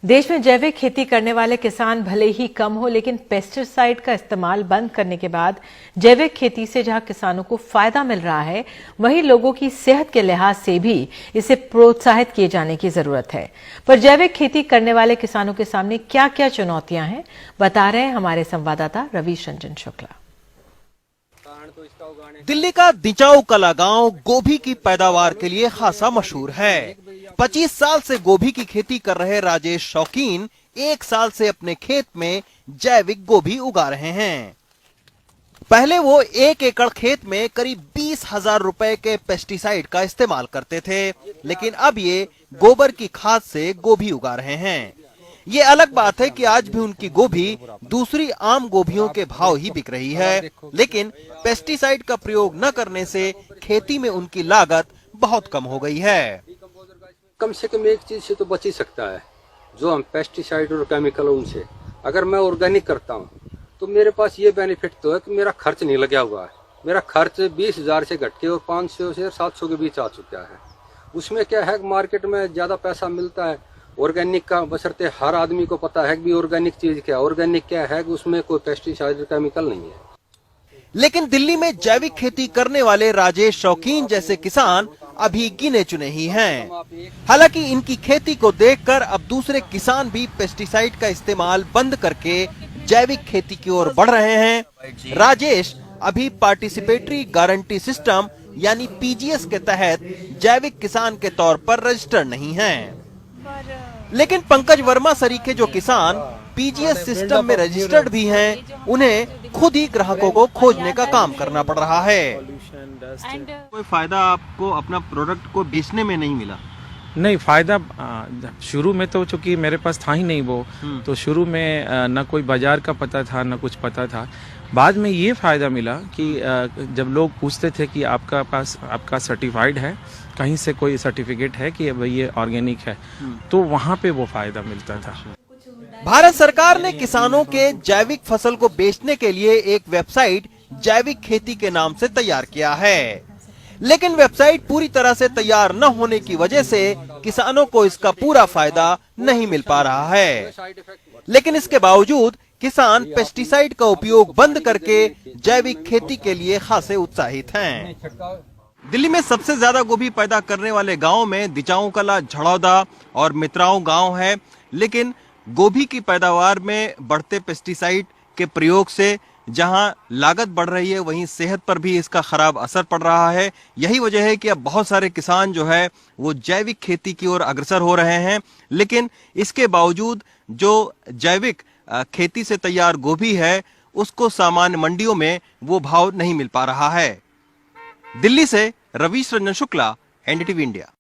देश में जैविक खेती करने वाले किसान भले ही कम हो, लेकिन पेस्टिसाइड का इस्तेमाल बंद करने के बाद जैविक खेती से जहां किसानों को फायदा मिल रहा है, वहीं लोगों की सेहत के लिहाज से भी इसे प्रोत्साहित किए जाने की जरूरत है। पर जैविक खेती करने वाले किसानों के सामने क्या क्या चुनौतियां हैं, बता रहे हैं हमारे संवाददाता रवीश रंजन शुक्ला। दिल्ली का दिचाऊ कला गांव गोभी की पैदावार के लिए खासा मशहूर है। 25 साल से गोभी की खेती कर रहे राजेश शौकीन 1 साल से अपने खेत में जैविक गोभी उगा रहे हैं। पहले वो 1 एकड़ खेत में करीब 20,000 रुपए के पेस्टिसाइड का इस्तेमाल करते थे, लेकिन अब ये गोबर की खाद से गोभी उगा रहे हैं। ये अलग बात है कि आज भी उनकी गोभी दूसरी आम गोभियों के भाव ही बिक रही है, लेकिन पेस्टिसाइड का प्रयोग न करने से खेती में उनकी लागत बहुत कम हो गई है। कम से कम एक चीज से तो बच ही सकता है, जो हम पेस्टिसाइड और केमिकल उनसे। अगर मैं ऑर्गेनिक करता हूँ तो मेरे पास ये बेनिफिट तो है कि मेरा खर्च नहीं लगा हुआ है। मेरा खर्च 20,000 से घट के और 500 से 700 के बीच आ चुका है। उसमें क्या है, मार्केट में ज्यादा पैसा मिलता है ऑर्गेनिक का, बशर्ते हर आदमी को पता है कि ऑर्गेनिक चीज क्या है। ऑर्गेनिक क्या है कि उसमें कोई पेस्टिसाइड केमिकल नहीं है। लेकिन दिल्ली में जैविक खेती करने वाले राजेश शौकीन जैसे किसान अभी गिने चुने ही हैं। हालांकि इनकी खेती को देखकर अब दूसरे किसान भी पेस्टिसाइड का इस्तेमाल बंद करके जैविक खेती की ओर बढ़ रहे हैं। राजेश अभी पार्टिसिपेटरी गारंटी सिस्टम यानी पीजीएस के तहत जैविक किसान के तौर पर रजिस्टर्ड नहीं हैं। लेकिन पंकज वर्मा सरीखे जो किसान पीजीएस सिस्टम में रजिस्टर्ड भी हैं, उन्हें खुद ही ग्राहकों को खोजने का काम करना पड़ रहा है। कोई फायदा आपको अपना प्रोडक्ट को बेचने में नहीं मिला? नहीं, फायदा शुरू में तो चूंकि मेरे पास था ही नहीं वो, तो शुरू में न कोई बाजार का पता था न कुछ पता था। बाद में ये फायदा मिला कि जब लोग पूछते थे कि आपका सर्टिफाइड है, कहीं से कोई सर्टिफिकेट है कि भाई ये ऑर्गेनिक है, तो वहाँ पे वो फायदा मिलता था। भारत सरकार ने किसानों के जैविक फसल को बेचने के लिए एक वेबसाइट जैविक खेती के नाम से तैयार किया है, लेकिन वेबसाइट पूरी तरह से तैयार न होने की वजह से किसानों को इसका पूरा फायदा नहीं मिल पा रहा है। लेकिन इसके बावजूद किसान पेस्टिसाइड का उपयोग बंद करके जैविक खेती के लिए खासे उत्साहित हैं। दिल्ली में सबसे ज्यादा गोभी पैदा करने वाले गांवों में दिचाऊ कला, झड़ौदा और मित्राओं गांव है, लेकिन गोभी की पैदावार में बढ़ते पेस्टिसाइड के प्रयोग से जहां लागत बढ़ रही है, वहीं सेहत पर भी इसका खराब असर पड़ रहा है। यही वजह है कि अब बहुत सारे किसान जो है वो जैविक खेती की ओर अग्रसर हो रहे हैं, लेकिन इसके बावजूद जो जैविक खेती से तैयार गोभी है उसको सामान्य मंडियों में वो भाव नहीं मिल पा रहा है। दिल्ली से रवीश रंजन शुक्ला, एनडीटीवी इंडिया।